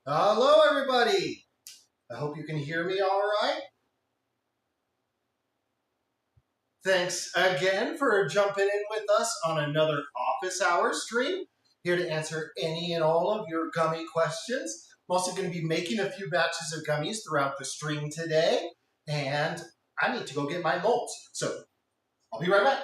Hello, everybody. I hope you can hear me all right. Thanks again for jumping in with us on another office hour stream. Here to answer any and all of your gummy questions. I'm also going to be making a few batches of gummies throughout the stream today, and I need to go get my molds. So I'll be right back.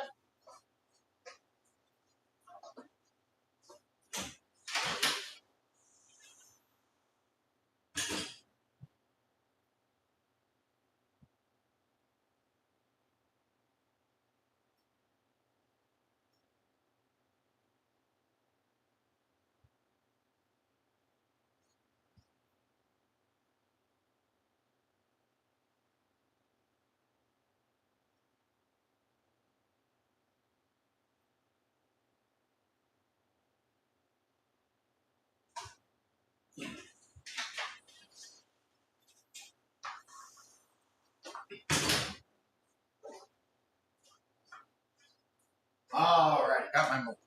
All right, I got my molds.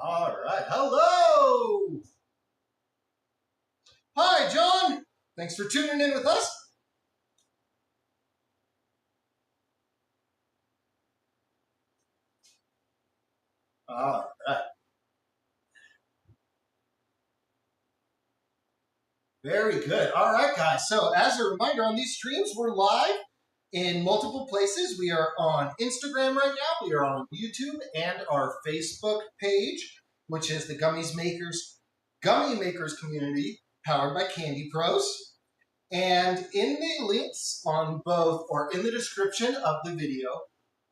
All right, hello. Hi, John. Thanks for tuning in with us. All right. Very good. All right, guys. So as a reminder, on these streams, we're live in multiple places. We are on Instagram right now. We are on YouTube and our Facebook page, which is the Gummy Makers community powered by Candy Pros. And in the links on both, or in the description of the video,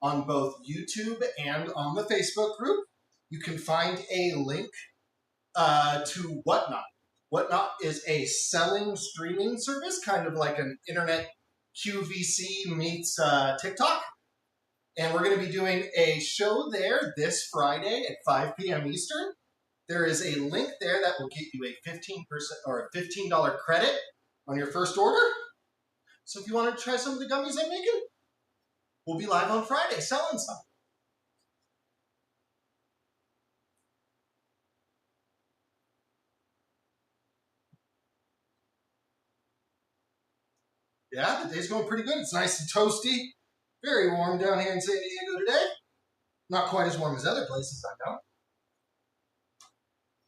on both YouTube and on the Facebook group, you can find a link to Whatnot. Whatnot is a selling streaming service, kind of like an internet QVC meets TikTok. And we're going to be doing a show there this Friday at 5 p.m. Eastern. There is a link there that will get you a 15% or a $15 credit on your first order. So if you want to try some of the gummies I'm making, we'll be live on Friday selling some. Yeah, the day's going pretty good. It's nice and toasty. Very warm down here in San Diego today. Not quite as warm as other places, I know.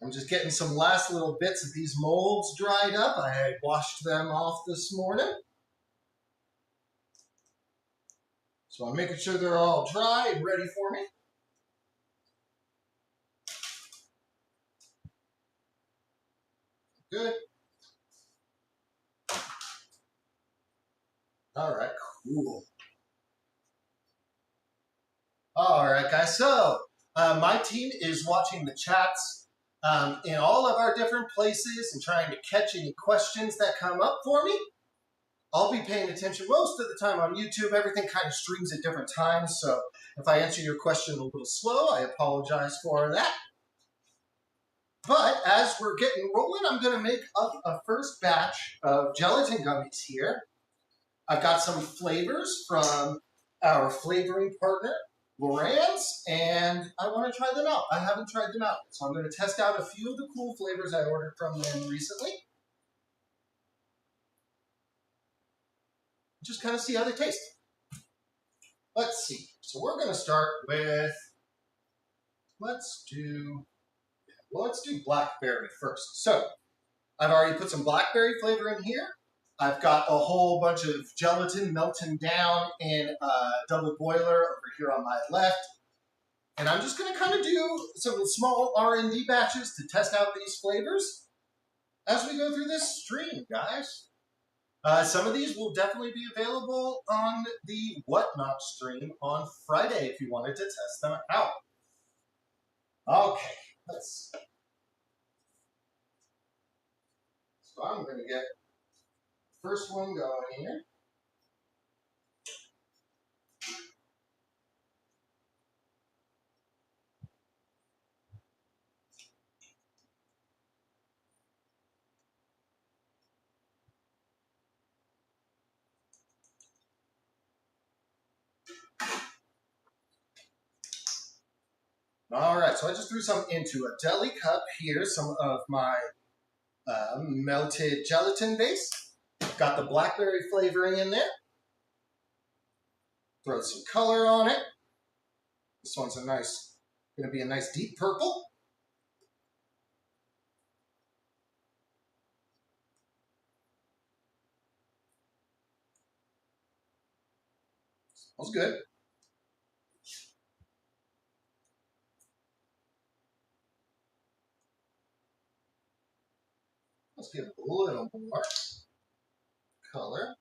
I'm just getting some last little bits of these molds dried up. I washed them off this morning. So I'm making sure they're all dry and ready for me. Good. All right, cool. All right, guys. So my team is watching the chats in all of our different places and trying to catch any questions that come up for me. I'll be paying attention most of the time on YouTube. Everything kind of streams at different times. So if I answer your question a little slow, I apologize for that. But as we're getting rolling, I'm going to make up a first batch of gelatin gummies here. I've got some flavors from our flavoring partner, Loran's, and I want to try them out. I haven't tried them out, so I'm going to test out a few of the cool flavors I ordered from them recently. Just kind of see how they taste. Let's see. So we're going to start with, let's do blackberry first. So I've already put some blackberry flavor in here. I've got a whole bunch of gelatin melting down in a double boiler over here on my left. And I'm just going to kind of do some small R&D batches to test out these flavors as we go through this stream, guys. Some of these will definitely be available on the Whatnot stream on Friday if you wanted to test them out. Okay, let's see. So I'm going to get the first one going here. All right, so I just threw some into a deli cup here, some of my melted gelatin base. Got the blackberry flavoring in there. Throw some color on it. This one's going to be a nice deep purple. Smells good. Let's give it a little more color.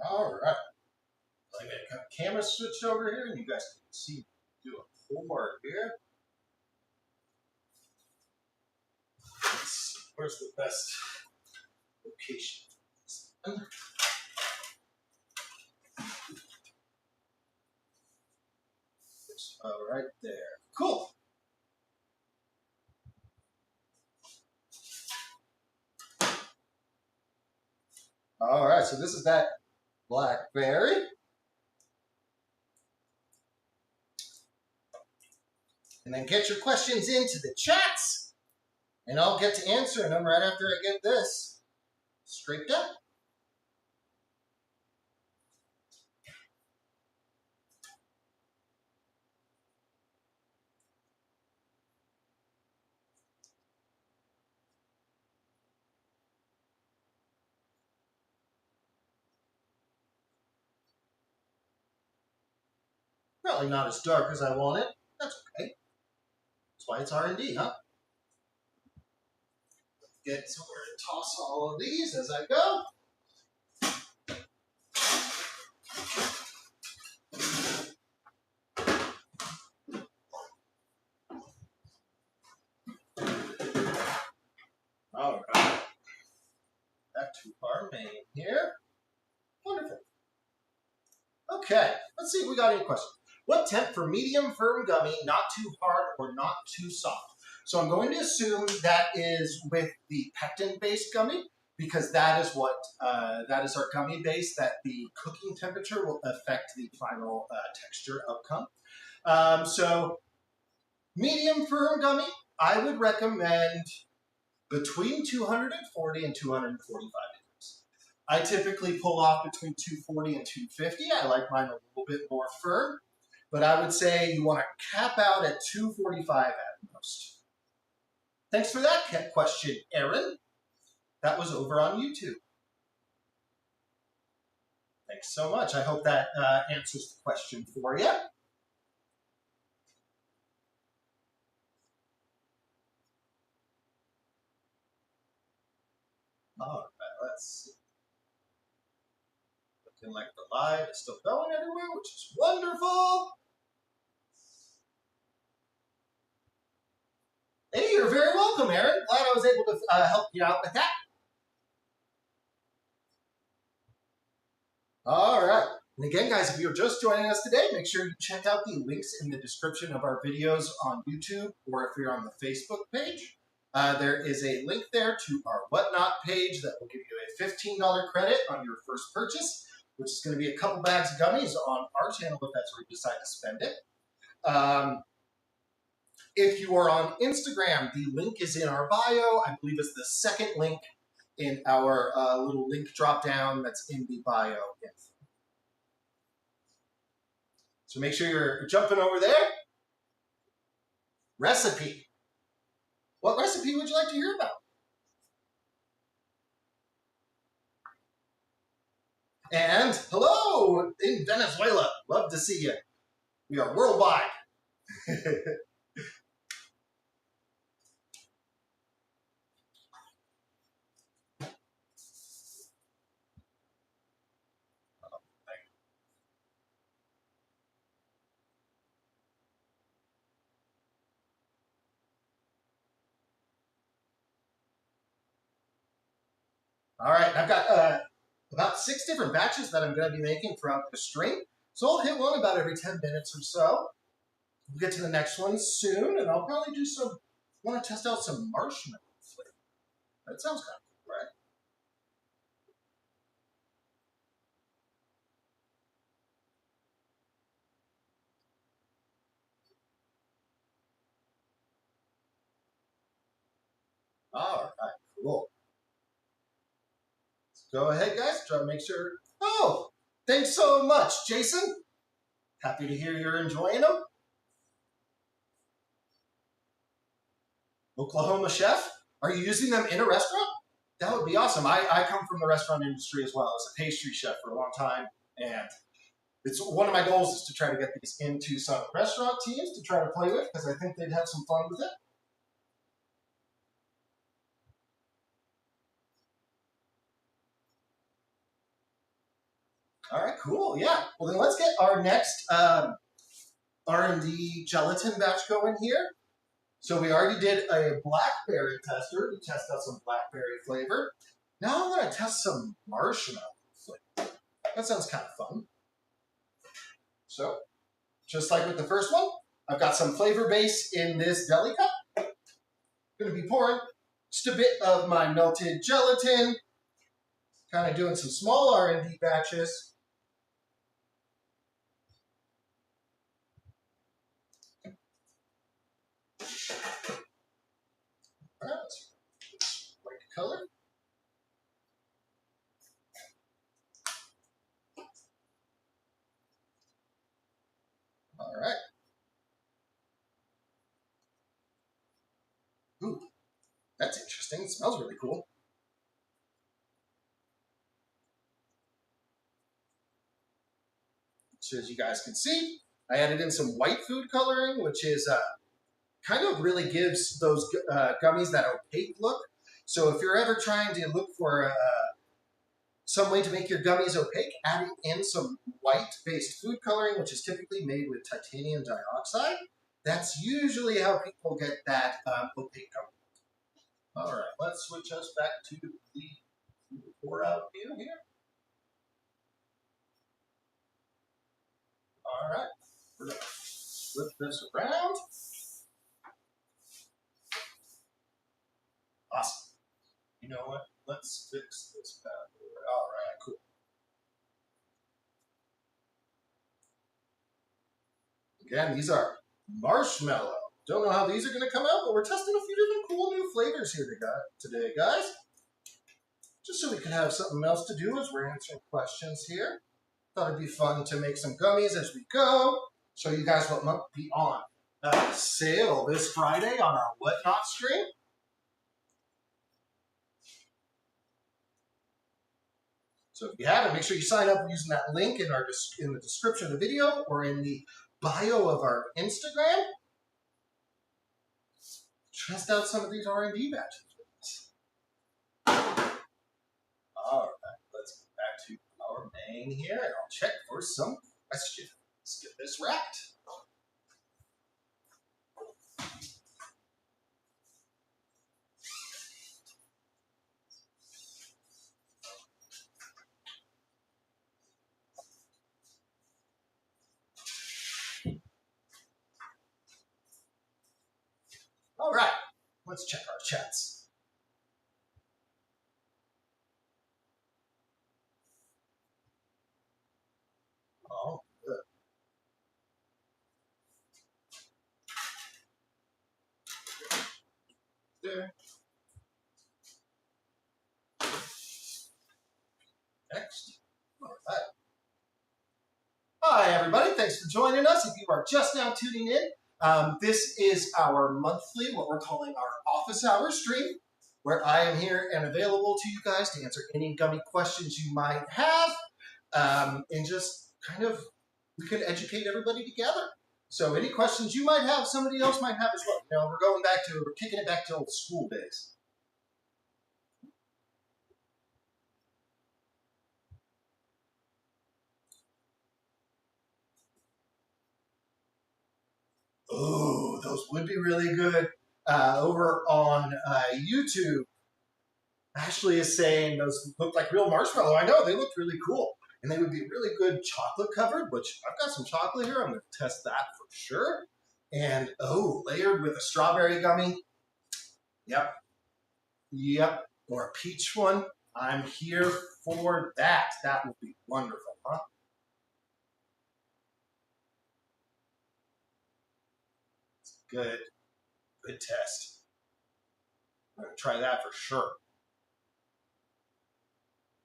All right. I got the camera switched over here, and you guys can see me do a pour here. Let's see, where's the best location? Right there. Cool. All right, so this is that blackberry. And then get your questions into the chats, and I'll get to answering them right after I get this straightened up. Probably not as dark as I want it. That's okay. That's why it's R&D, huh? Get somewhere to toss all of these as I go. All right. Back to our main here. Wonderful. Okay, let's see if we got any questions. What temp for medium firm gummy, not too hard or not too soft? So I'm going to assume that is with the pectin-based gummy, because that is what that is our gummy base. That the cooking temperature will affect the final texture outcome. So medium firm gummy, I would recommend between 240 and 245 degrees. I typically pull off between 240 and 250. I like mine a little bit more firm, but I would say you want to cap out at 245 at most. Thanks for that question, Aaron. That was over on YouTube. Thanks so much. I hope that answers the question for you. All right, let's see. Looking like the live is still going everywhere, which is wonderful. Hey, you're very welcome, Aaron. Glad I was able to help you out with that. All right. And again, guys, if you're just joining us today, make sure you check out the links in the description of our videos on YouTube, or if you're on the Facebook page. There is a link there to our Whatnot page that will give you a $15 credit on your first purchase, which is going to be a couple bags of gummies on our channel if that's where you decide to spend it. If you are on Instagram, the link is in our bio. I believe it's the second link in our little link drop down that's in the bio info. So make sure you're jumping over there. Recipe. What recipe would you like to hear about? And hello in Venezuela. Love to see you. We are worldwide. All right, I've got about 6 different batches that I'm going to be making throughout the stream. So I'll hit one about every 10 minutes or so. We'll get to the next one soon, and I'll probably do some, want to test out some marshmallow flavor. That sounds kind of cool, right? All right, cool. Go ahead, guys. Try to make sure. Oh, thanks so much, Jason. Happy to hear you're enjoying them. Oklahoma chef, are you using them in a restaurant? That would be awesome. I come from the restaurant industry as well as a pastry chef for a long time, and it's one of my goals is to try to get these into some restaurant teams to try to play with because I think they'd have some fun with it. All right, cool. Yeah. Well, then let's get our next R&D gelatin batch going here. So we already did a blackberry tester to test out some blackberry flavor. Now I'm going to test some marshmallow flavor. That sounds kind of fun. So just like with the first one, I've got some flavor base in this deli cup. I'm going to be pouring just a bit of my melted gelatin, kind of doing some small R&D batches. All right, let's white color. All right. Ooh, that's interesting. It smells really cool. So as you guys can see, I added in some white food coloring, which is kind of really gives those gummies that opaque look. So if you're ever trying to look for some way to make your gummies opaque, adding in some white-based food coloring, which is typically made with titanium dioxide, that's usually how people get that opaque gummy. All right, let's switch us back to the pour out view here. All right, we're gonna flip this around. Awesome. You know what? Let's fix this bad boy. All right, cool. Again, these are marshmallow. Don't know how these are going to come out, but we're testing a few different cool new flavors here today, guys. Just so we can have something else to do as we're answering questions here. Thought it'd be fun to make some gummies as we go. Show you guys what might be on sale this Friday on our Whatnot stream. So if you haven't, make sure you sign up using that link in the description of the video or in the bio of our Instagram. Test out some of these R&D batches with us. All right, let's get back to our main here, and I'll check for some questions. Let's get this wrapped. All right, let's check our chats. Oh, good. There. Next. All right. Hi, everybody. Thanks for joining us. If you are just now tuning in, this is our monthly, what we're calling our office hour stream, where I am here and available to you guys to answer any gummy questions you might have, and just kind of, we can educate everybody together. So any questions you might have, somebody else might have as well. You know, we're kicking it back to old school days. Oh, those would be really good. Over on YouTube, Ashley is saying those look like real marshmallow. I know, they look really cool. And they would be really good chocolate covered, which I've got some chocolate here. I'm going to test that for sure. And, oh, layered with a strawberry gummy. Yep. Yep. Or a peach one. I'm here for that. That would be wonderful, huh? Good. Good test. I'm going to try that for sure.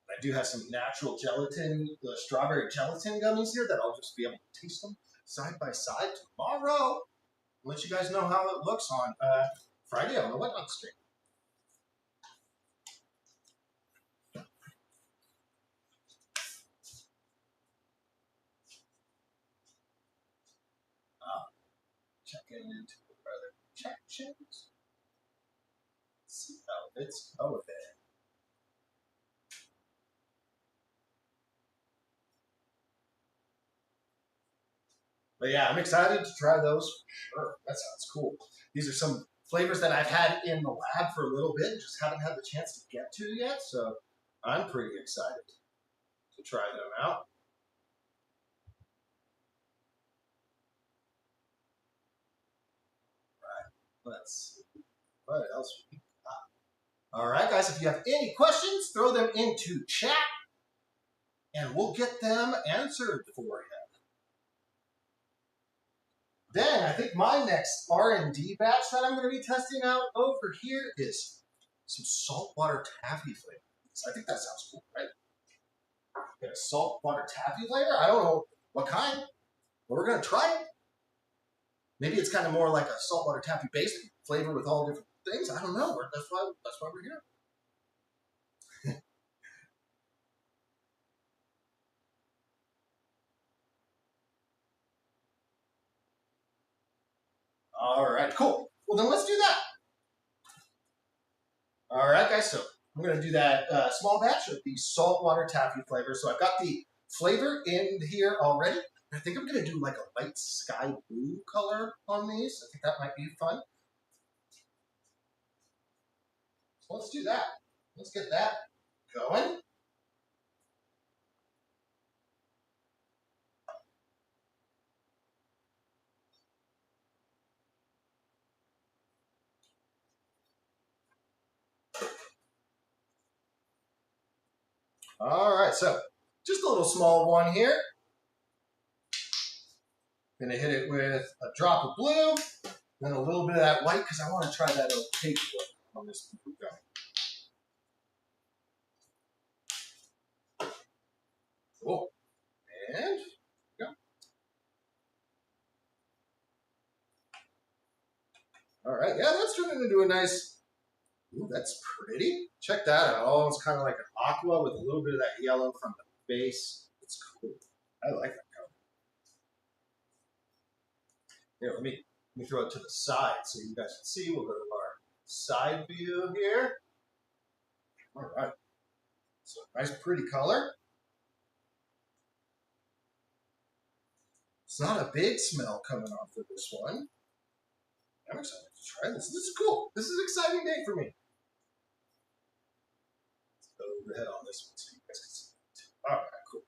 I do have some natural gelatin, the strawberry gelatin gummies here that I'll just be able to taste them side by side tomorrow. I'll let you guys know how it looks on Friday on the Whatnot stream. Checking into the weather projections. See how it's going. But yeah, I'm excited to try those for sure. That sounds cool. These are some flavors that I've had in the lab for a little bit, just haven't had the chance to get to yet. So I'm pretty excited to try them out. All right, let's see what else we got. All right, guys, if you have any questions, throw them into chat, and we'll get them answered for you. Then I think my next R&D batch that I'm going to be testing out over here is some saltwater taffy flavor. So I think that sounds cool, right? Got a saltwater taffy flavor. I don't know what kind, but we're going to try it. Maybe it's kind of more like a saltwater taffy based flavor with all different things. I don't know. That's why we're here. All right, cool. Well, then let's do that. All right, guys. So I'm going to do that small batch of the saltwater taffy flavor. So I've got the flavor in here already. I think I'm going to do like a light sky blue color on these. I think that might be fun. So let's do that. Let's get that going. All right, so just a little small one here. Gonna hit it with a drop of blue, then a little bit of that white because I want to try that opaque look on this blue gummy. Cool. And go. All right, yeah, that's turning into a nice. Ooh, that's pretty. Check that out. Oh, it's kind of like an aqua with a little bit of that yellow from the base. It's cool. I like that color. Here, let me throw it to the side so you guys can see. We'll go to our side view here. All right. So nice, pretty color. It's not a big smell coming off of this one. I'm excited to try this. This is cool. This is an exciting day for me. Let's go overhead on this one so you guys can see it too. All right, cool.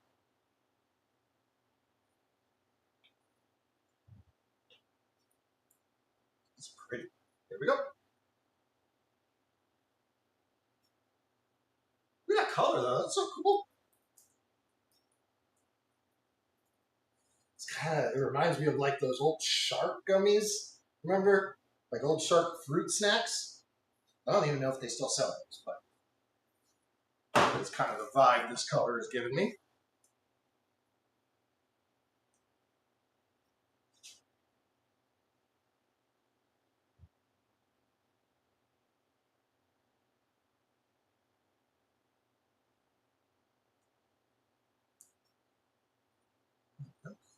It's pretty. There we go. Look at that color though. That's so cool. It's it reminds me of like those old shark gummies. Remember? Like old shark fruit snacks. I don't even know if they still sell those, but it's kind of the vibe this color is giving me.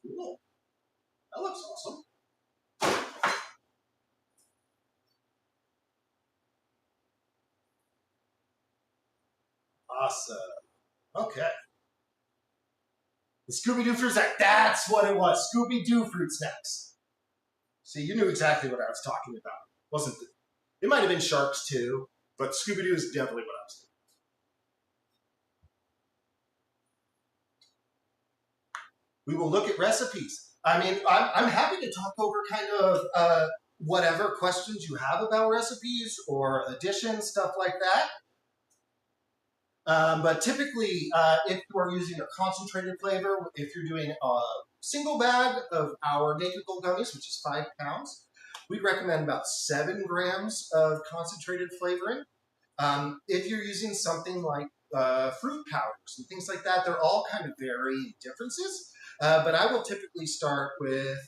Cool. That looks awesome. Awesome. Okay. The Scooby-Doo fruit snack. That's what it was. Scooby-Doo fruit snacks. See, you knew exactly what I was talking about. Wasn't it? It might have been sharks too, but Scooby-Doo is definitely what I was thinking. We will look at recipes. I mean, I'm happy to talk over kind of whatever questions you have about recipes or additions, stuff like that. But typically, if you are using a concentrated flavor, if you're doing a single bag of our Naked Gold gummies, which is 5 pounds, we'd recommend about 7 grams of concentrated flavoring. If you're using something like fruit powders and things like that, they're all kind of varying differences. But I will typically start with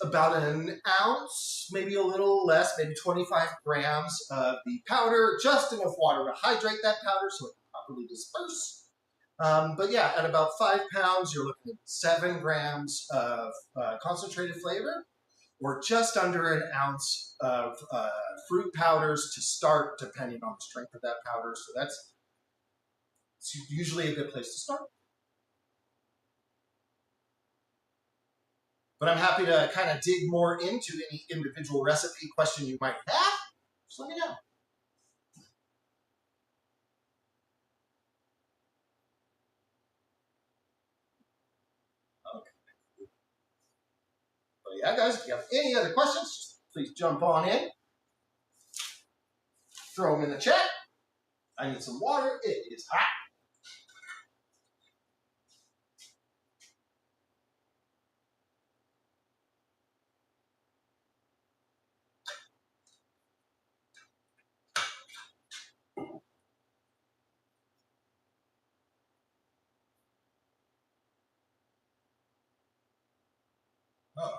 about an ounce, maybe a little less, maybe 25 grams of the powder, just enough water to hydrate that powder so it can properly disperse. But yeah, at about 5 pounds, you're looking at 7 grams of concentrated flavor, or just under an ounce of fruit powders to start, depending on the strength of that powder. So that's usually a good place to start. But I'm happy to kind of dig more into any individual recipe question you might have. Just let me know. Okay. But yeah, guys, if you have any other questions, please jump on in. Throw them in the chat. I need some water. It is hot. All right.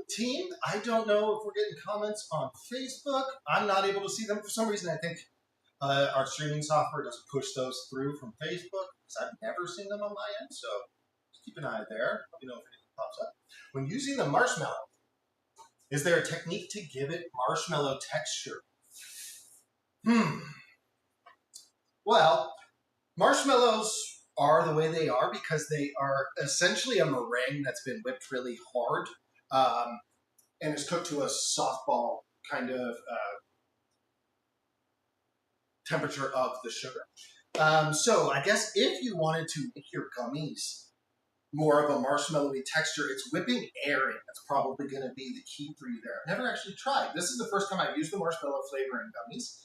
Team, I don't know if we're getting comments on Facebook. I'm not able to see them for some reason. I think our streaming software doesn't push those through from Facebook because I've never seen them on my end. So just keep an eye there. Let me know if anything pops up. When using the marshmallow, is there a technique to give it marshmallow texture? Well, marshmallows are the way they are because they are essentially a meringue that's been whipped really hard and is cooked to a softball kind of temperature of the sugar. So I guess if you wanted to make your gummies more of a marshmallowy texture, it's whipping air in. That's probably going to be the key for you there. I've never actually tried. This is the first time I've used the marshmallow flavor in gummies.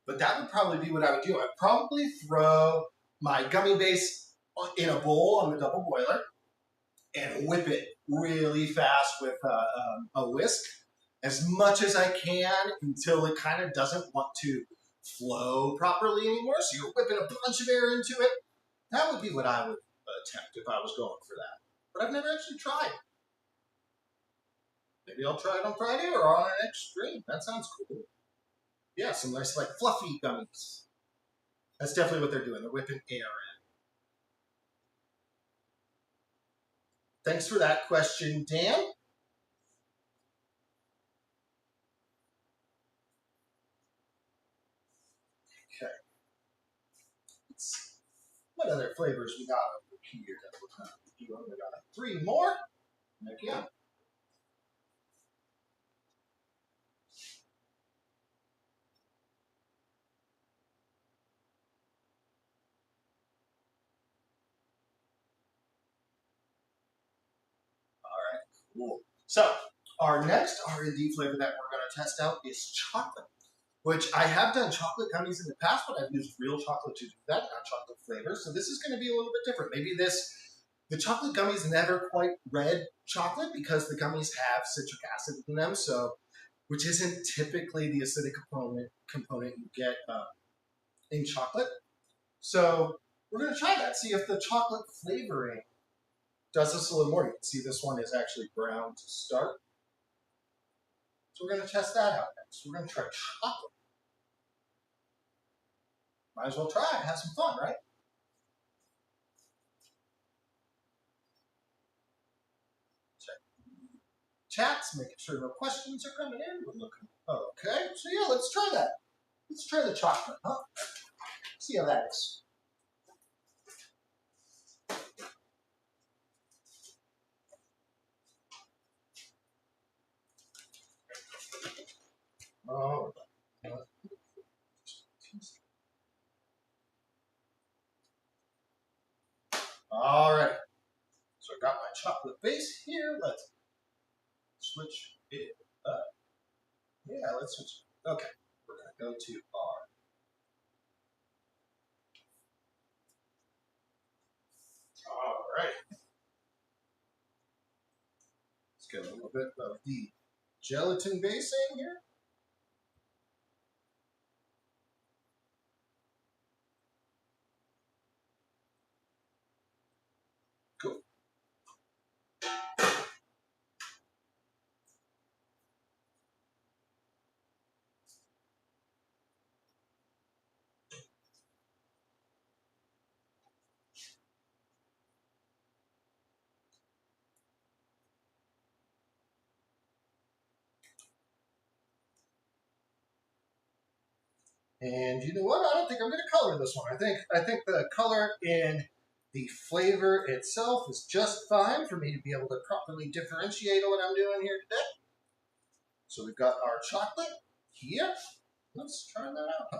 But that would probably be what I would do. I'd probably throw my gummy base in a bowl on the double boiler and whip it really fast with a whisk as much as I can until it kind of doesn't want to flow properly anymore. So you're whipping a bunch of air into it. That would be what I would attempt if I was going for that. But I've never actually tried. Maybe I'll try it on Friday or on our next stream. That sounds cool. Yeah, some nice like fluffy gummies. That's definitely what they're doing. They're whipping air in. Thanks for that question, Dan. Okay. Let's see. What other flavors we got over here that we're going to do? We got 3 more. Heck yeah. Cool. So our next R&D flavor that we're going to test out is chocolate, which I have done chocolate gummies in the past, but I've used real chocolate to do that, not chocolate flavors. So this is going to be a little bit different. Maybe the chocolate gummies never quite red chocolate because the gummies have citric acid in them, so which isn't typically the acidic component you get in chocolate. So we're going to try that, see if the chocolate flavoring does this a little more. You can see this one is actually brown to start. So we're going to test that out next. We're going to try chocolate. Might as well try it. Have some fun, right? Check chats, making sure no questions are coming in. We're looking okay. So yeah, let's try that. Let's try the chocolate, huh? See how that is. All right. All right. So I got my chocolate base here. Let's switch it up. Yeah, let's switch it. Okay. We're going to go to our bit of the gelatin base in here. Cool. And you know what? I don't think I'm going to color this one. I think the color in the flavor itself is just fine for me to be able to properly differentiate what I'm doing here today. So we've got our chocolate here. Let's try that out, huh?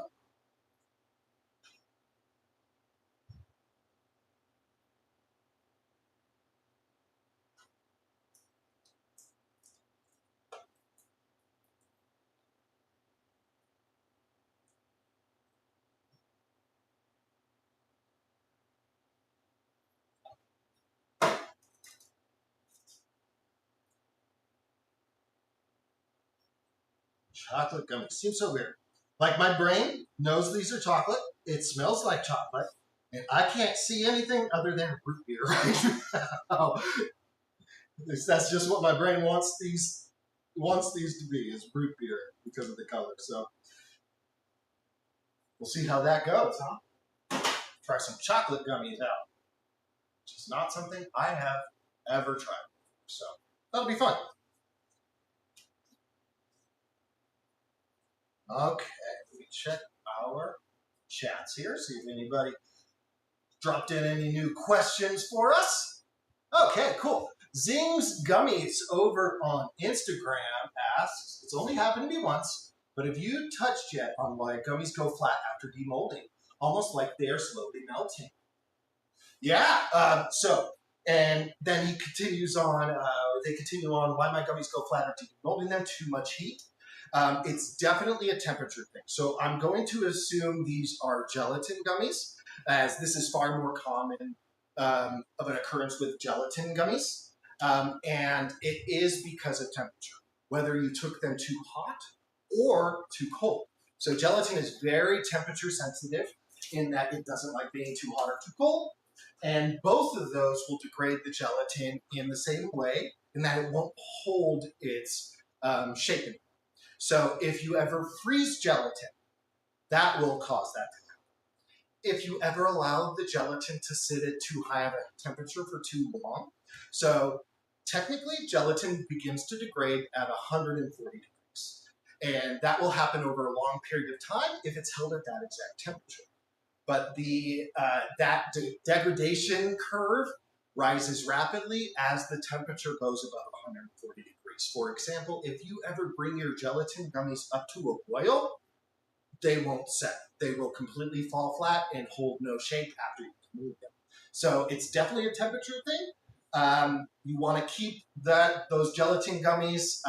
Chocolate gummy. Seems so weird. Like my brain knows these are chocolate. It smells like chocolate. And I can't see anything other than root beer right now. That's just what my brain wants these to be, is root beer because of the color. So we'll see how that goes, huh? Try some chocolate gummies out, which is not something I have ever tried. So that'll be fun. Okay, let me check our chats here, see if anybody dropped in any new questions for us. Okay, cool. Zing's Gummies over on Instagram asks, it's only happened to me once, but have you touched yet on why gummies go flat after demolding? Almost like they're slowly melting. Yeah, and then he continues on, they continue on, why my gummies go flat after demolding them, too much heat. It's definitely a temperature thing. So I'm going to assume these are gelatin gummies, as this is far more common of an occurrence with gelatin gummies. And it is because of temperature, whether you took them too hot or too cold. So gelatin is very temperature sensitive in that it doesn't like being too hot or too cold. And both of those will degrade the gelatin in the same way, in that it won't hold its shape. So if you ever freeze gelatin, that will cause that to happen. If you ever allow the gelatin to sit at too high of a temperature for too long, so technically gelatin begins to degrade at 140 degrees. And that will happen over a long period of time if it's held at that exact temperature. But that degradation curve rises rapidly as the temperature goes above 140 degrees. For example, if you ever bring your gelatin gummies up to a boil, they won't set. They will completely fall flat and hold no shape after you move them. So it's definitely a temperature thing. You want to keep those gelatin gummies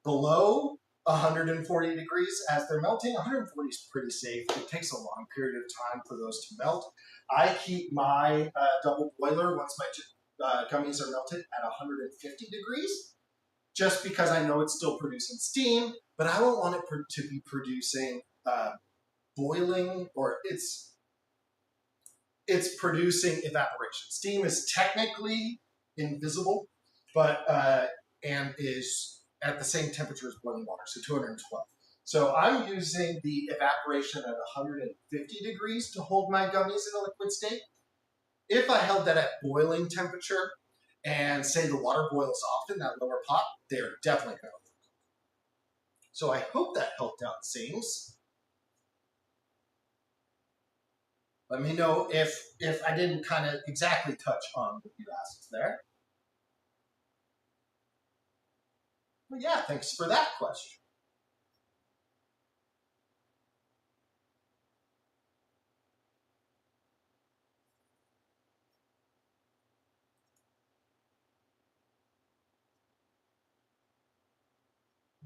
below 140 degrees as they're melting. 140 is pretty safe. It takes a long period of time for those to melt. I keep my double boiler, once my gummies are melted, at 150 degrees, just because I know it's still producing steam, but I don't want it to be producing boiling, or it's producing evaporation. Steam is technically invisible, but and is at the same temperature as boiling water, so 212. So I'm using the evaporation at 150 degrees to hold my gummies in a liquid state. If I held that at boiling temperature, and say the water boils off in that lower pot, they're definitely going to. So I hope that helped out things. Let me know if I didn't kind of exactly touch on what you asked there. But yeah, thanks for that question.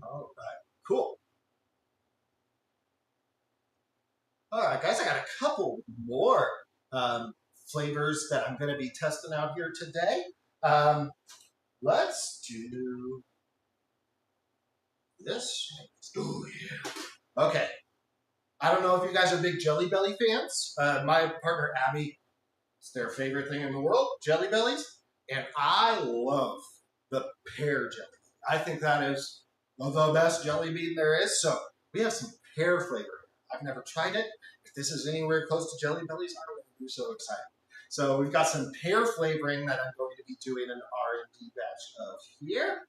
All right, cool. All right, guys, I got a couple more flavors that I'm going to be testing out here today. let's do this. Oh, yeah. Okay. I don't know if you guys are big Jelly Belly fans. My partner Abby, it's their favorite thing in the world, Jelly Bellies. And I love the pear jelly. I think that is the best jelly bean there is. So we have some pear flavor. I've never tried it. If this is anywhere close to Jelly Bellies, I would be so excited. So we've got some pear flavoring that I'm going to be doing an R&D batch of here.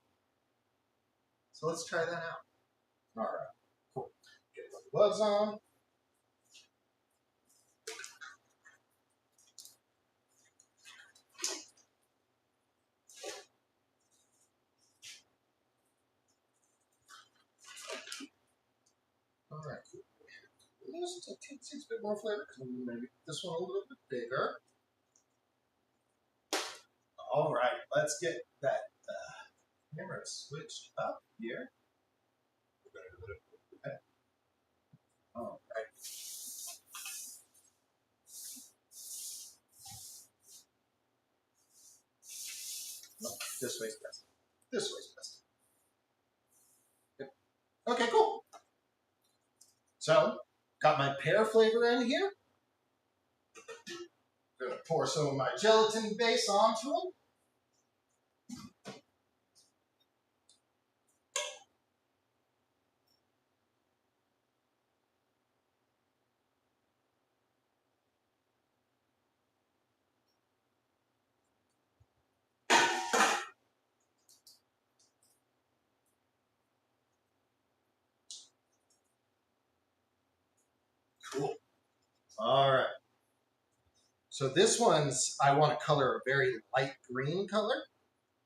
So let's try that out. All right, cool. Get the gloves on. All right, cool. This takes a bit more flavor because maybe this one a little bit bigger. All right, let's get that camera switched up here. Okay. All right. No, this way's best. This way's best. Yep. Okay, cool. So, got my pear flavor in here. Gonna pour some of my gelatin base onto them. Cool. All right. So this one's, I want to color a very light green color.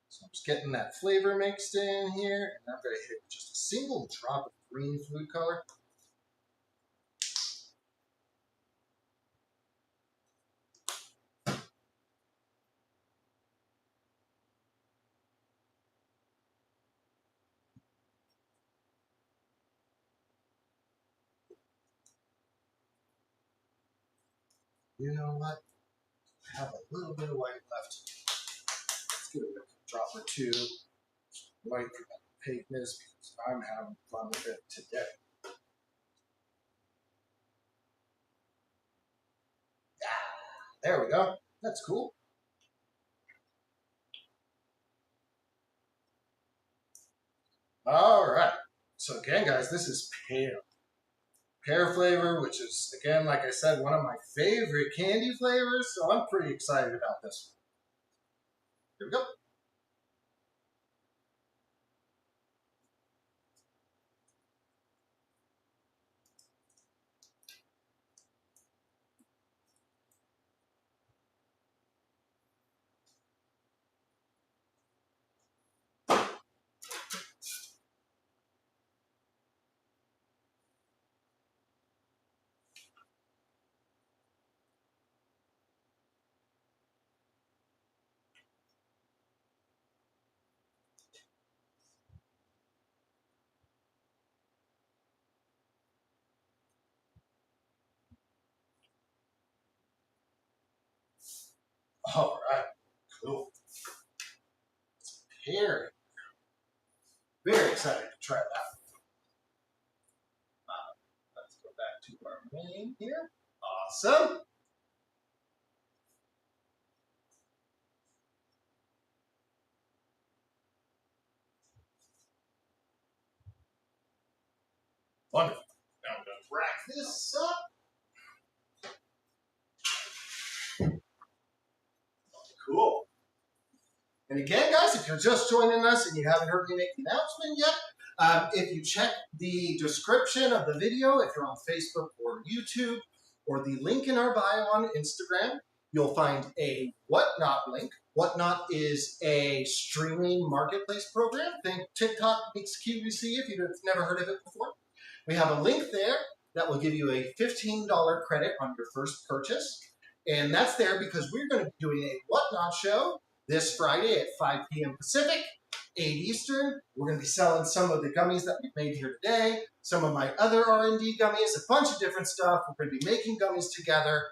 So I'm just getting that flavor mixed in here. And I'm going to hit just a single drop of green food color. You know what? I have a little bit of white left. Let's give it a drop or two. White for that opaqueness because I'm having fun with it today. There we go. That's cool. All right. So again, guys, this is pear. Pear flavor, which is, again, like I said, one of my favorite candy flavors. So I'm pretty excited about this one. Here we go. All right. Cool. Pear. Very excited to try that. Let's go back to our main here. Awesome. Wonderful. Now I'm going to rack this up. Cool. And again, guys, if you're just joining us and you haven't heard me make the announcement yet, if you check the description of the video, if you're on Facebook or YouTube, or the link in our bio on Instagram, you'll find a Whatnot link. Whatnot is a streaming marketplace program. Think TikTok meets QVC if you've never heard of it before. We have a link there that will give you a $15 credit on your first purchase. And that's there because we're going to be doing a Whatnot show this Friday at 5 p.m. Pacific, 8 Eastern. We're going to be selling some of the gummies that we've made here today, some of my other R&D gummies, a bunch of different stuff. We're going to be making gummies together,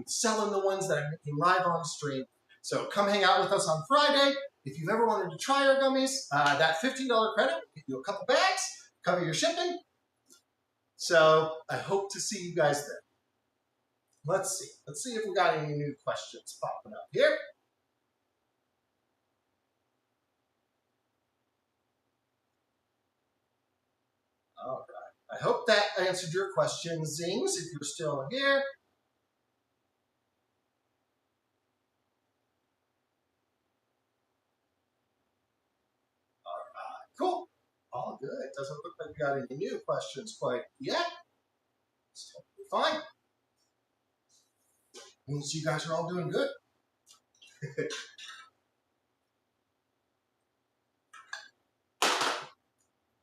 selling the ones that I'm making live on stream. So come hang out with us on Friday. if you've ever wanted to try our gummies, that $15 credit will get you a couple bags, cover your shipping. So I hope to see you guys there. Let's see. Let's see if we got any new questions popping up here. All right. I hope that answered your question, Zings, if you're still here. All right. Cool. All good. Doesn't look like we got any new questions quite yet. It's totally fine. Means you guys are all doing good.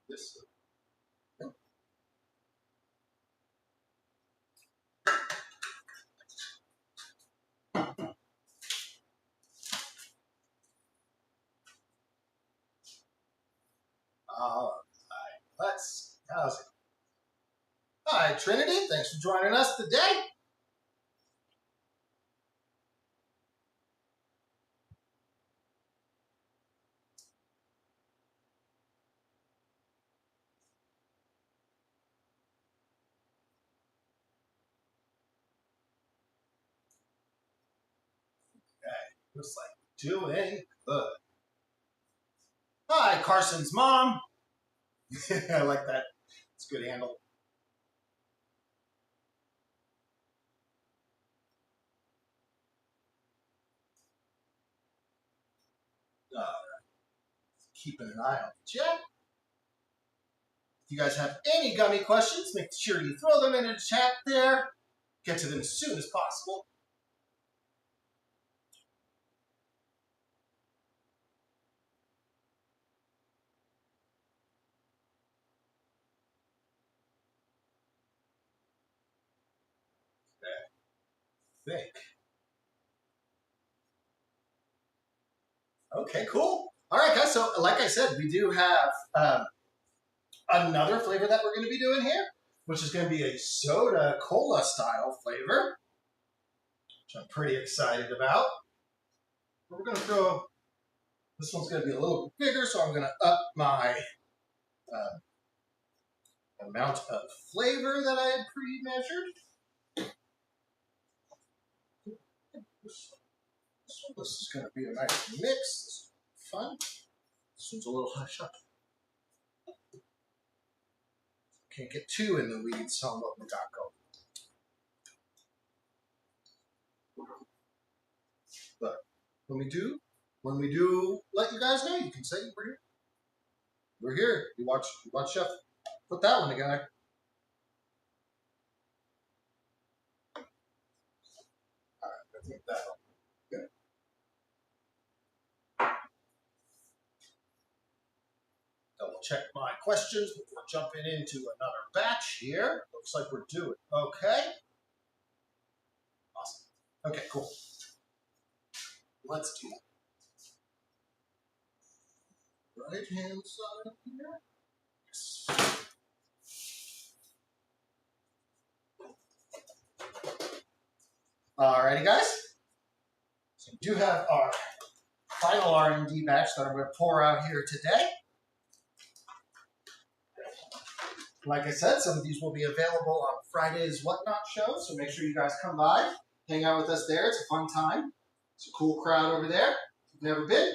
This. All right. Let's see. How's it? Hi, Trinity. Thanks for joining us today. Looks like we're doing good. Hi, Carson's mom. I like that. It's a good handle. All right. Keeping an eye on the chat. If you guys have any gummy questions, make sure you throw them into the chat there. Get to them as soon as possible. Think. Okay, cool. All right, guys. So, like I said, we do have another flavor that we're going to be doing here, which is going to be a soda cola style flavor, which I'm pretty excited about. We're going to throw, this one's going to be a little bit bigger, so I'm going to up my amount of flavor that I had pre-measured. This is going to be a nice mix. This is fun. This one's a little hush up. Can't get too in the weeds on what we got going. But when we do let you guys know, you can say we're here. We're here. You watch Chef put that one together. All right, I think that'll be good. Double check my questions before jumping into another batch here. Looks like we're doing okay. Awesome. Okay, cool. Let's do that. Right hand side here. Yes. Alrighty, guys. So we do have our final R&D batch that I'm going to pour out here today. Like I said, some of these will be available on Friday's Whatnot show, so make sure you guys come by, hang out with us there. It's a fun time. It's a cool crowd over there. If you've never been.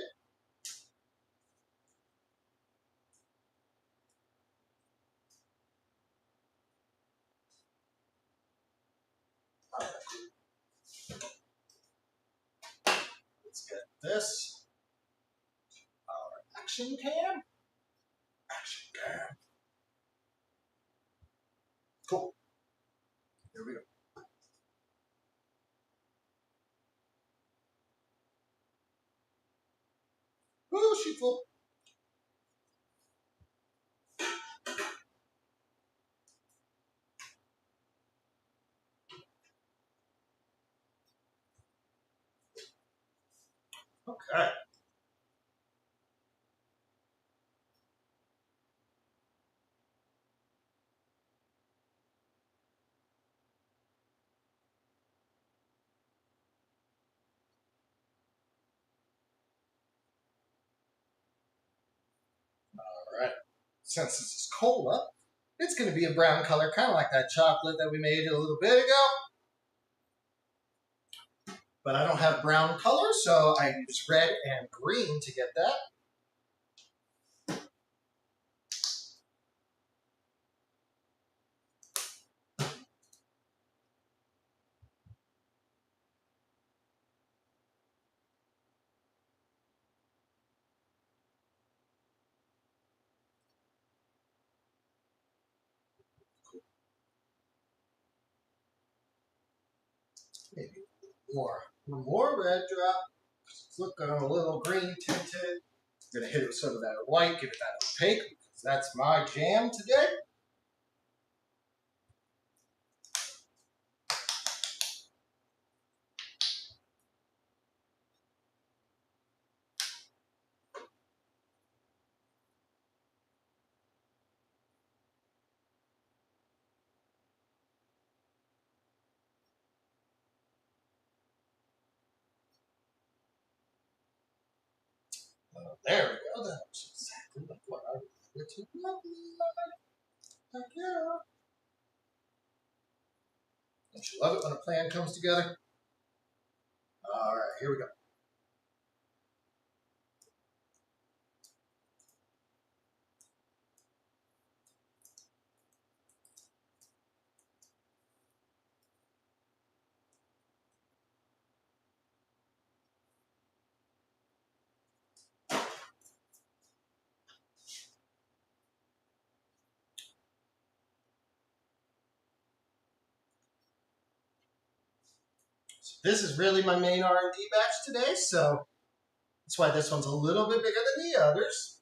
Let's get this. Our action cam. Action cam. Cool. Here we go. Woo, sheet full. Okay. since this is cola, it's going to be a brown color, kind of like that chocolate that we made a little bit ago. But I don't have brown color, so I use red and green to get that. Maybe more red drop. It's looking a little green tinted. I'm going to hit it with some of that white, give it that opaque, because that's my jam today. There we go. That was exactly like what I wanted it to look like. Heck yeah. Don't you love it when a plan comes together? All right, here we go. So this is really my main R&D batch today, so that's why this one's a little bit bigger than the others.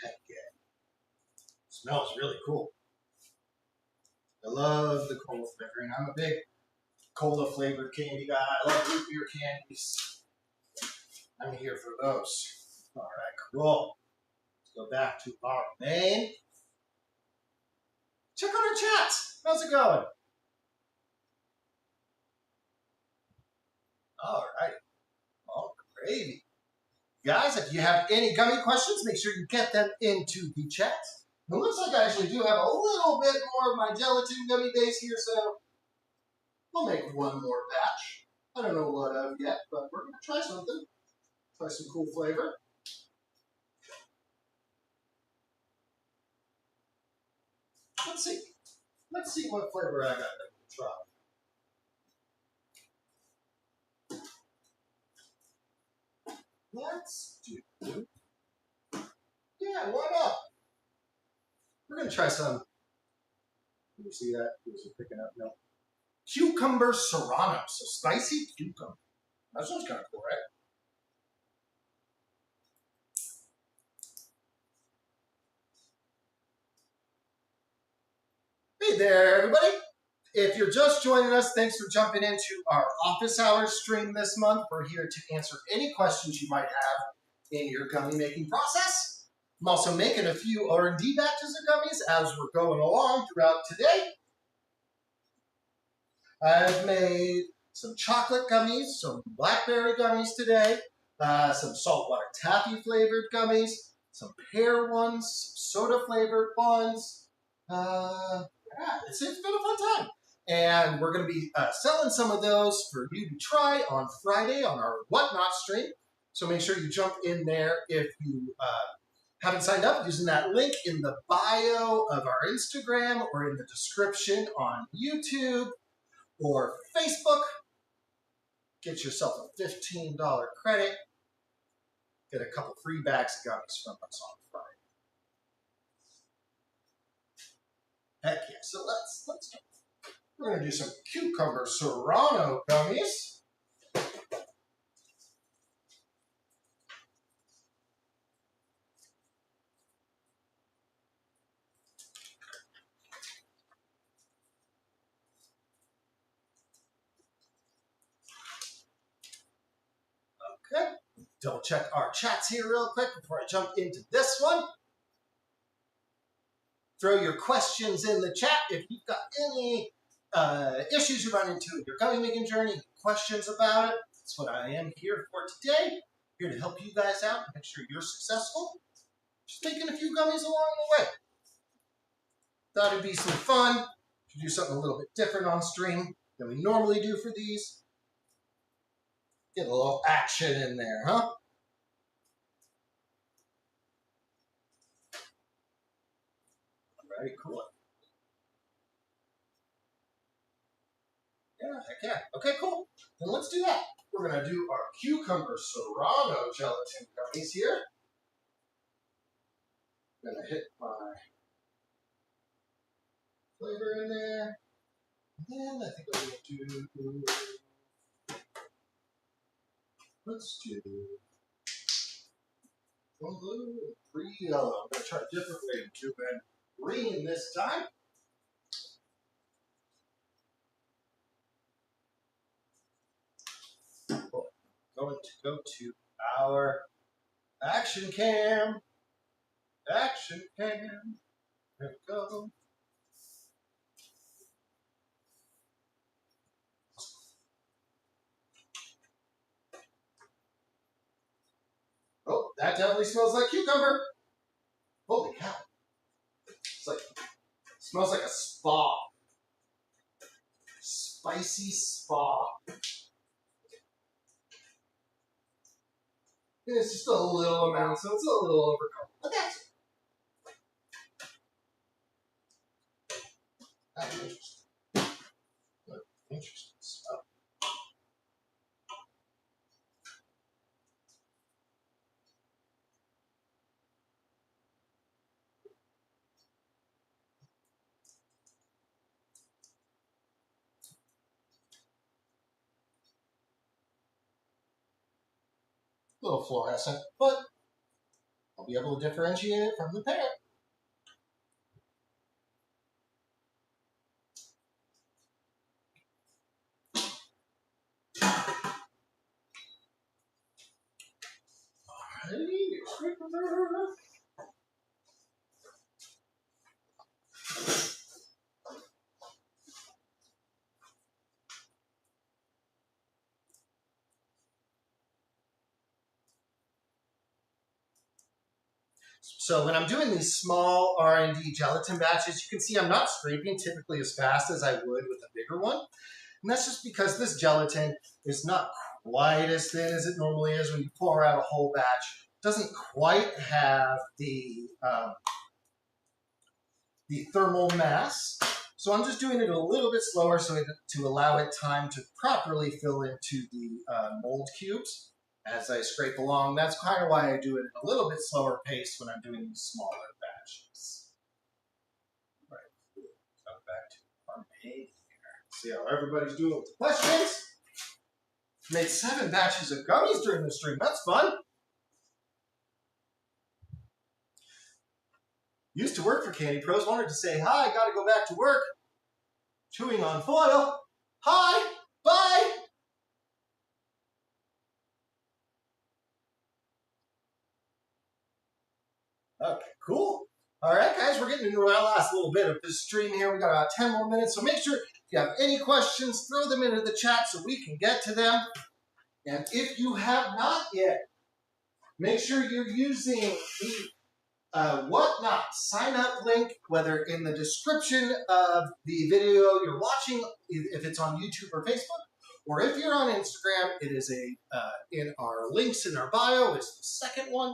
Heck yeah. Smells really cool. I love the cola flavoring. I'm a big cola flavored candy guy. I love root beer candies. I'm here for those. All right, cool. Let's go back to our main. Check out our chat. How's it going? All right. All gravy. Guys, if you have any gummy questions, make sure you get them into the chat. It looks like I actually do have a little bit more of my gelatin gummy base here, so we'll make one more batch. I don't know what of yet, but we're going to try something. Try some cool flavor. Let's see. Let's see what flavor I got that we'll try. Let's do. Yeah, why not? We're going to try some. Can you see that? Is it picking up? No. Cucumber serrano. So spicy cucumber. That sounds kind of cool, right? Hey there, everybody. If you're just joining us, thanks for jumping into our office hours stream this month. We're here to answer any questions you might have in your gummy making process. I'm also making a few R&D batches of gummies as we're going along throughout today. I've made some chocolate gummies, some blackberry gummies today, some saltwater taffy flavored gummies, some pear ones, some soda flavored ones. Yeah, it's been a fun time. And we're going to be selling some of those for you to try on Friday on our Whatnot stream. So make sure you jump in there if you haven't signed up using that link in the bio of our Instagram or in the description on YouTube or Facebook. Get yourself a $15 credit. Get a couple free bags of gummies from us on Friday. Heck yeah. So let's go. We're going to do some cucumber serrano gummies. double check our chats here real quick before I jump into this one. Throw your questions in the chat if you've got any issues you run into in your gummy making journey, questions about it. That's what I am here for today. Here to help you guys out and make sure you're successful. Just making a few gummies along the way. Thought it'd be some fun to do something a little bit different on stream than we normally do for these. Get a little action in there, huh? Very cool. Yeah, heck yeah. Okay, cool. Then let's do that. We're going to do our cucumber serrano gelatin gummies here. I'm going to hit my flavor in there. And then I think I'm going to do, let's do blue and green yellow. I'm going to try a different way to do it. Green this time. Going to go to our action cam. Action cam. There we go. Oh, that definitely smells like cucumber. Holy cow. It's like, it smells like a spa. Spicy spa. And it's just a little amount, so it's a little overcooked. But that's interesting. Interesting stuff. A little fluorescent, but I'll be able to differentiate it from the parent. So when I'm doing these small R&D gelatin batches, you can see I'm not scraping typically as fast as I would with a bigger one. And that's just because this gelatin is not quite as thin as it normally is when you pour out a whole batch. It doesn't quite have the thermal mass. So I'm just doing it a little bit slower to allow it time to properly fill into the mold cubes as I scrape along. That's kind of why I do it at a little bit slower pace when I'm doing these smaller batches. All right, come back to our page here. See how everybody's doing with the questions. Made 7 batches of gummies during the stream. That's fun. Used to work for Candy Pros. Wanted to say hi. Got to go back to work. Chewing on foil. Hi. Bye. Okay, cool. All right, guys, we're getting into our last little bit of this stream here. We got about 10 more minutes, so make sure if you have any questions, throw them into the chat so we can get to them. And if you have not yet, make sure you're using the Whatnot sign up link, whether in the description of the video you're watching, if it's on YouTube or Facebook, or if you're on Instagram, it is in our links in our bio. It's the second one.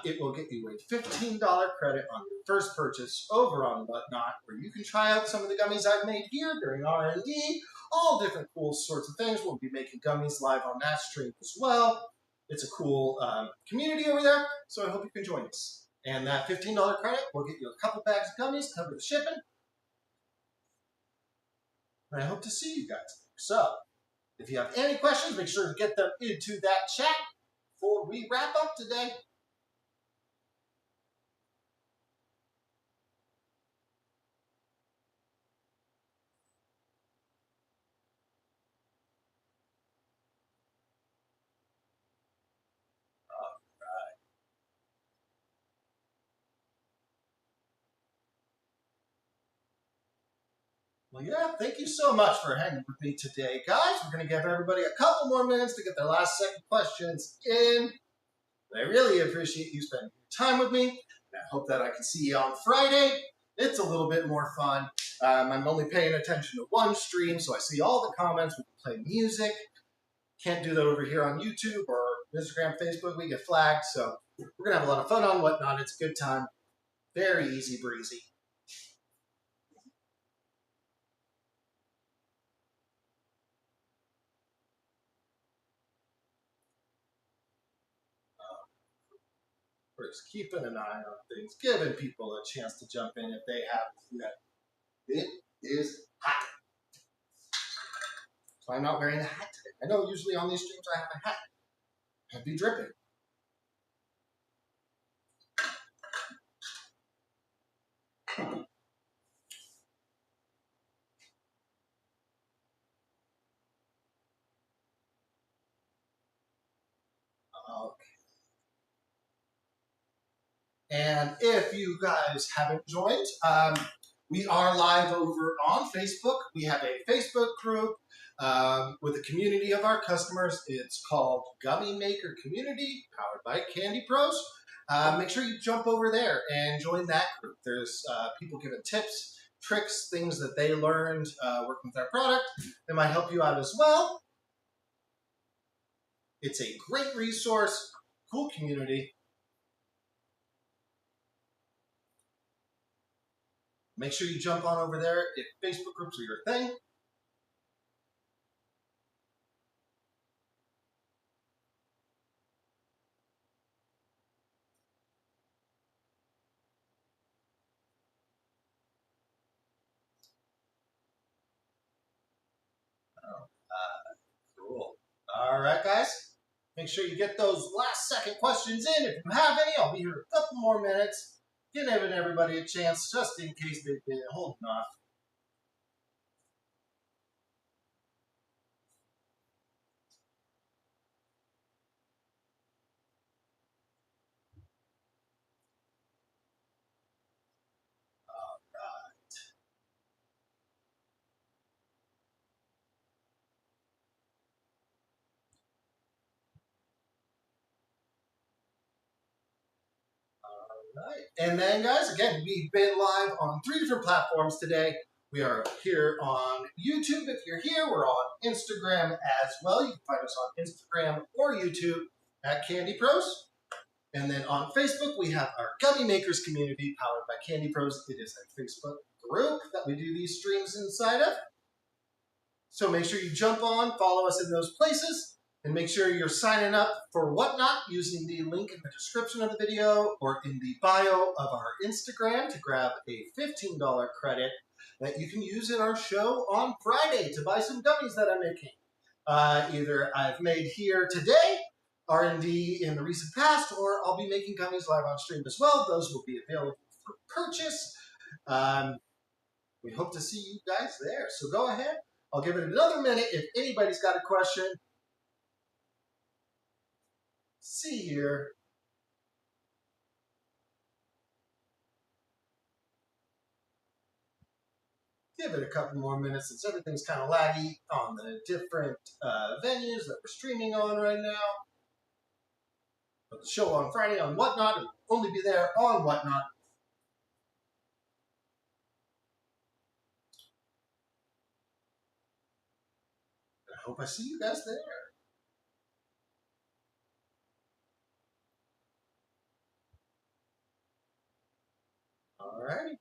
It will get you a $15 credit on your first purchase over on Whatnot, where you can try out some of the gummies I've made here during R&D, all different cool sorts of things. We'll be making gummies live on that stream as well. It's a cool community over there, so I hope you can join us. And that $15 credit will get you a couple bags of gummies, cover the shipping, and I hope to see you guys there. So, if you have any questions, make sure to get them into that chat before we wrap up today. Well, yeah, thank you so much for hanging with me today, guys. We're going to give everybody a couple more minutes to get their last second questions in. I really appreciate you spending time with me. And I hope that I can see you on Friday. It's a little bit more fun. I'm only paying attention to one stream, so I see all the comments. We can play music. Can't do that over here on YouTube or Instagram, Facebook. We get flagged, so we're going to have a lot of fun on Whatnot. It's a good time. Very easy breezy. We're just keeping an eye on things, giving people a chance to jump in if they haven't yet. It is hot. So I'm not wearing a hat today. I know usually on these streams I have a hat. I'd be dripping. Okay. And if you guys haven't joined, we are live over on Facebook. We have a Facebook group with a community of our customers. It's called Gummy Maker Community, powered by Candy Pros. Make sure you jump over there and join that group. There's people giving tips, tricks, things that they learned working with our product that might help you out as well. It's a great resource, cool community. Make sure you jump on over there if Facebook groups are your thing. Cool. All right, guys. Make sure you get those last second questions in. If you have any, I'll be here a couple more minutes. Giving everybody a chance just in case they've been holding off. Right. And then, guys, again, we've been live on 3 different platforms today. We are here on YouTube. If you're here, we're on Instagram as well. You can find us on Instagram or YouTube at Candy Pros. And then on Facebook, we have our Gummy Makers community powered by Candy Pros. It is a Facebook group that we do these streams inside of. So make sure you jump on, follow us in those places, and make sure you're signing up for Whatnot using the link in the description of the video or in the bio of our Instagram to grab a $15 credit that you can use in our show on Friday to buy some gummies that I'm making. Either I've made here today, R&D in the recent past, or I'll be making gummies live on stream as well. Those will be available for purchase. We hope to see you guys there. So go ahead. I'll give it another minute if anybody's got a question. See here. Give it a couple more minutes since everything's kind of laggy on the different venues that we're streaming on right now. But the show on Friday on Whatnot will only be there on Whatnot. I hope I see you guys there. Alrighty.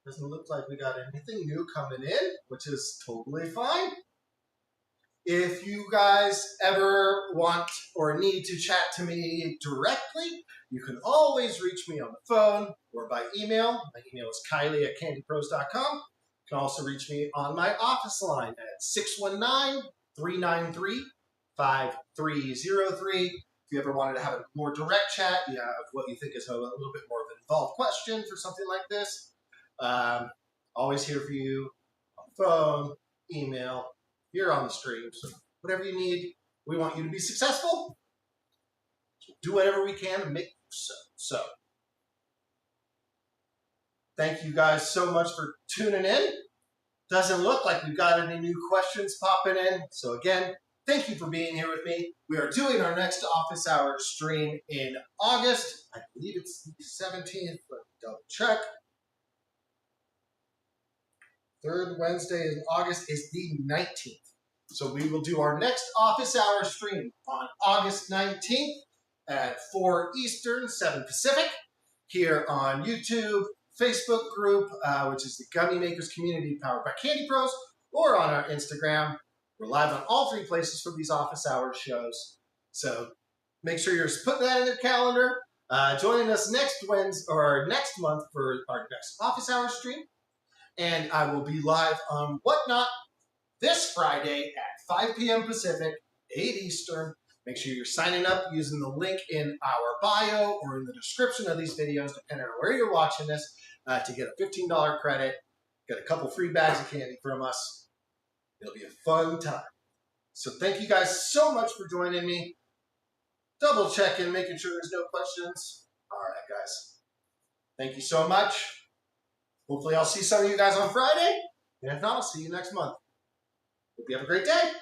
Doesn't look like we got anything new coming in, which is totally fine. If you guys ever want or need to chat to me directly, you can always reach me on the phone or by email. My email is kylie@candypros.com. You can also reach me on my office line at 619-393-5303. If you ever wanted to have a more direct chat, you have what you think is a little bit more of an involved question for something like this, always here for you on the phone, email, here on the stream. So whatever you need, we want you to be successful. Do whatever we can to make you so. Thank you guys so much for tuning in. Doesn't look like we've got any new questions popping in. So again, thank you for being here with me. We are doing our next office hours stream in August. I believe it's the 17th. Let me double check. Third Wednesday in August is the 19th. So we will do our next office hour stream on August 19th at 4 Eastern, 7 Pacific, here on YouTube, Facebook group, which is the Gummy Makers Community powered by Candy Pros, or on our Instagram. We're live on all three places for these office hours shows. So make sure you're putting that in your calendar. Joining us next Wednesday or next month for our next office hours stream. And I will be live on Whatnot this Friday at 5 p.m. Pacific, 8 Eastern. Make sure you're signing up using the link in our bio or in the description of these videos, depending on where you're watching this, to get a $15 credit. Get a couple free bags of candy from us. It'll be a fun time. So thank you guys so much for joining me. Double checking, making sure there's no questions. All right, guys. Thank you so much. Hopefully I'll see some of you guys on Friday. And if not, I'll see you next month. Hope you have a great day.